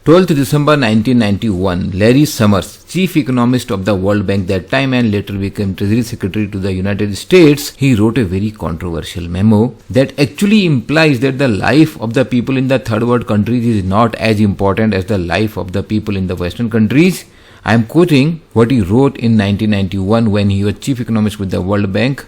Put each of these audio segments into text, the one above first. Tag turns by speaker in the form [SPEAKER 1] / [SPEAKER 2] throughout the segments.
[SPEAKER 1] 12th December 1991, Larry Summers, chief economist of the World Bank that time and later became Treasury Secretary to the United States, he wrote a very controversial memo that actually implies that the life of the people in the third world countries is not as important as the life of the people in the Western countries. I am quoting what he wrote in 1991 when he was chief economist with the World Bank.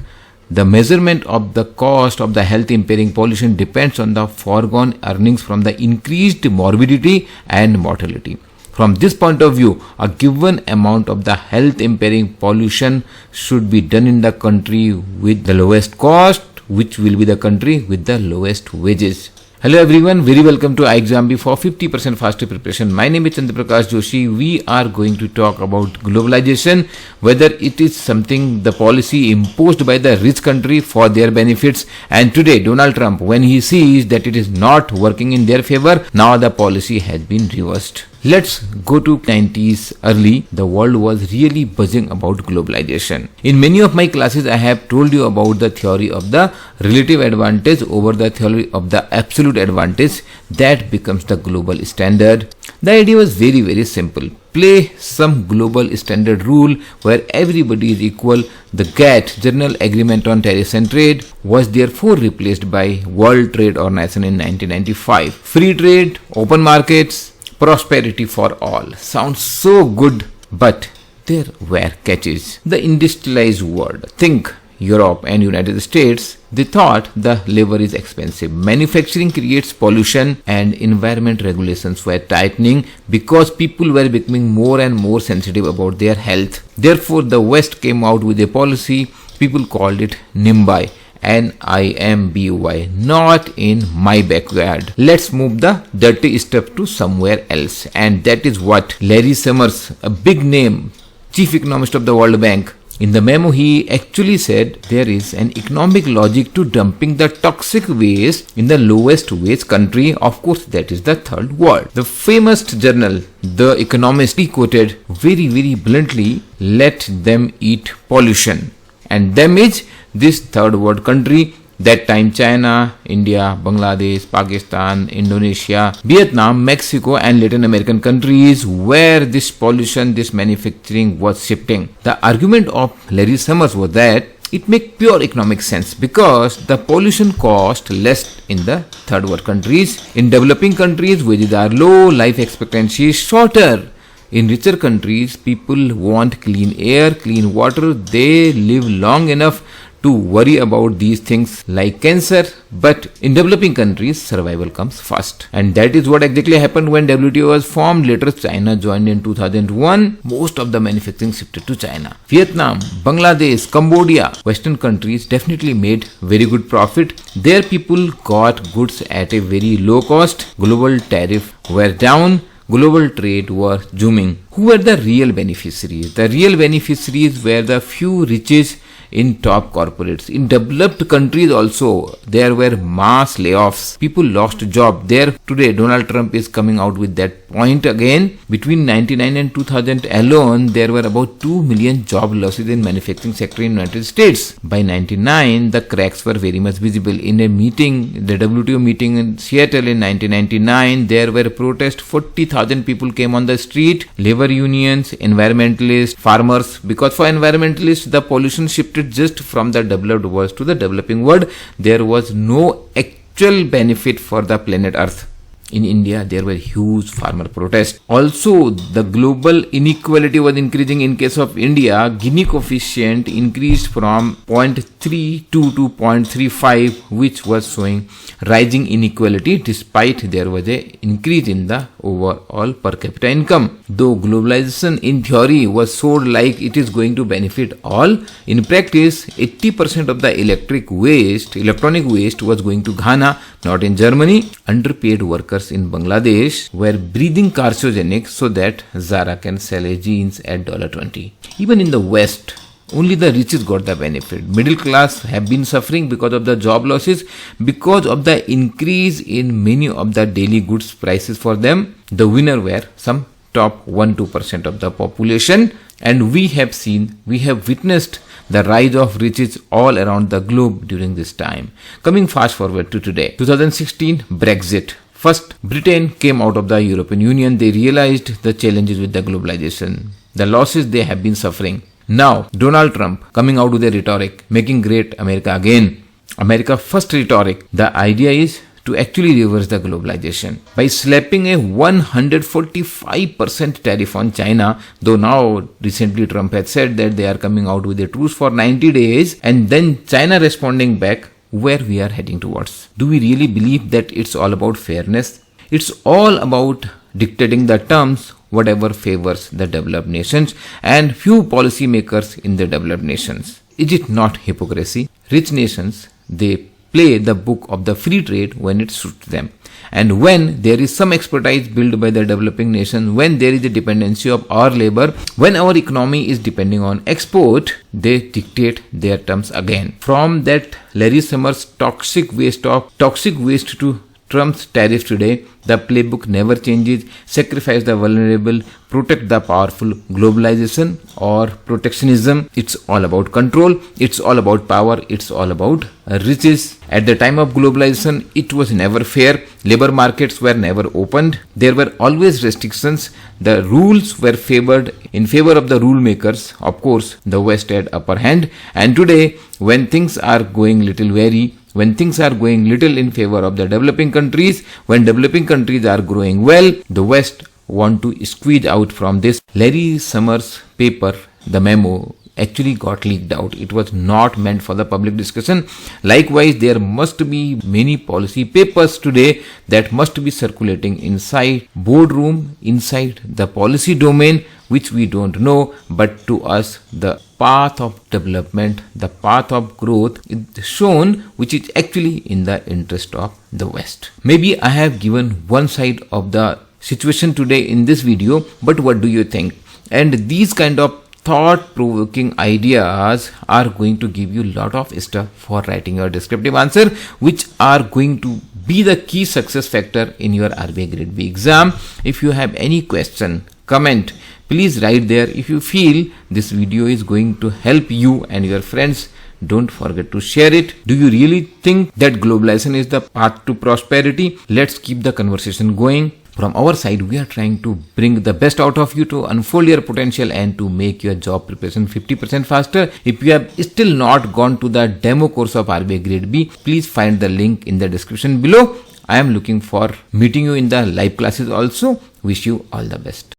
[SPEAKER 1] The measurement of the cost of the health impairing pollution depends on the foregone earnings from the increased morbidity and mortality. From this point of view, a given amount of the health impairing pollution should be done in the country with the lowest cost, which will be the country with the lowest wages. Hello everyone, very welcome to iExamB for 50% faster preparation. My name is Chandraprakash Joshi. We are going to talk about globalization, whether it is something the policy imposed by the rich country for their benefits, and today Donald Trump, when he sees that it is not working in their favor, now the policy has been reversed. Let's go to 90s early. The world was really buzzing about globalization. In many of my classes, I have told you about the theory of the relative advantage over the theory of the absolute advantage that becomes the global standard. The idea was very simple. Play some global standard rule where everybody is equal. The GATT, General Agreement on Tariffs and Trade, was therefore replaced by World Trade Organization in 1995. Free trade, open markets, prosperity for all. Sounds so good, but there were catches. The industrialized world, think Europe and United States, they thought the labor is expensive. Manufacturing creates pollution and environment regulations were tightening because people were becoming more and more sensitive about their health. Therefore, the West came out with a policy, people called it NIMBY. NIMBY, not in my backyard. Let's move the dirty stuff to somewhere else. And that is what Larry Summers, a big name, chief economist of the World Bank, in the memo he actually said there is an economic logic to dumping the toxic waste in the lowest wage country. Of course, that is the third world. The famous journal, The Economist, he quoted very bluntly, let them eat pollution. And them is this third world country, that time China, India, Bangladesh, Pakistan, Indonesia, Vietnam, Mexico and Latin American countries where this pollution, this manufacturing was shifting. The argument of Larry Summers was that it makes pure economic sense because the pollution cost less in the third world countries. In developing countries, wages are low, life expectancy is shorter. In richer countries, people want clean air, clean water. They live long enough to worry about these things like cancer, but in developing countries, survival comes first. And that is what exactly happened when WTO was formed. Later, China joined in 2001. Most of the manufacturing shifted to China. Vietnam, Bangladesh, Cambodia, Western countries definitely made very good profit. Their people got goods at a very low cost. Global tariffs were down. Global trade was zooming. Who were the real beneficiaries? The real beneficiaries were the few richest in top corporates. In developed countries also, there were mass layoffs. People lost job. There today, Donald Trump is coming out with that point again. Between 1999 and 2000 alone, there were about 2 million job losses in manufacturing sector in United States. By 1999, the cracks were very much visible. In a meeting, the WTO meeting in Seattle in 1999, there were protests. 40,000 people came on the street. Labor unions, environmentalists, farmers. Because for environmentalists, the pollution shifted just from the developed world to the developing world. There was no actual benefit for the planet Earth. In India, there were huge farmer protests. Also, the global inequality was increasing. In case of India, Gini coefficient increased from 0.32 to 0.35, which was showing rising inequality despite there was an increase in the overall per capita income. Though globalization in theory was sold like it is going to benefit all, in practice, 80% of the electronic waste was going to Ghana, not in Germany. Underpaid workers in Bangladesh were breathing carcinogenic so that Zara can sell a jeans at $20. Even in the West, only the richest got the benefit. Middle class have been suffering because of the job losses, because of the increase in many of the daily goods prices for them. The winner were some top 1-2% of the population, and we have witnessed the rise of riches all around the globe during this time. Coming fast forward to today, 2016 Brexit. First, Britain came out of the European Union. They realized the challenges with the globalization, the losses they have been suffering. Now, Donald Trump coming out with a rhetoric, making great America again. America first rhetoric. The idea is to actually reverse the globalization by slapping a 145% tariff on China, though now recently Trump had said that they are coming out with a truce for 90 days and then China responding back where we are heading towards. Do we really believe that it's all about fairness? It's all about dictating the terms whatever favors the developed nations and few policymakers in the developed nations. Is it not hypocrisy? Rich nations, they play the book of the free trade when it suits them. And when there is some expertise built by the developing nation, when there is a dependency of our labor, when our economy is depending on export, they dictate their terms again. From that Larry Summers toxic waste to Trump's tariffs today, the playbook never changes. Sacrifice the vulnerable, protect the powerful. Globalization or protectionism, it's all about control, it's all about power, it's all about riches. At the time of globalization, it was never fair. Labor markets were never opened. There were always restrictions. The rules were favored in favor of the rule makers. Of course, the West had upper hand. And today, when things are going little wary, when things are going little in favor of the developing countries, when developing countries are growing well, the West want to squeeze out from this. Larry Summers' paper, the memo, actually got leaked out. It was not meant for the public discussion. Likewise, there must be many policy papers today that must be circulating inside boardroom, inside the policy domain, which we don't know, but to us the path of development, the path of growth is shown, which is actually in the interest of the West. Maybe I have given one side of the situation today in this video, but what do you think? And these kind of thought-provoking ideas are going to give you a lot of stuff for writing your descriptive answer, which are going to be the key success factor in your RBI Grade B exam. If you have any question, comment, please write there. If you feel this video is going to help you and your friends, don't forget to share it. Do you really think that globalization is the path to prosperity? Let's keep the conversation going. From our side, we are trying to bring the best out of you, to unfold your potential and to make your job preparation 50% faster. If you have still not gone to the demo course of RBI Grade B, please find the link in the description below. I am looking for meeting you in the live classes also. Wish you all the best.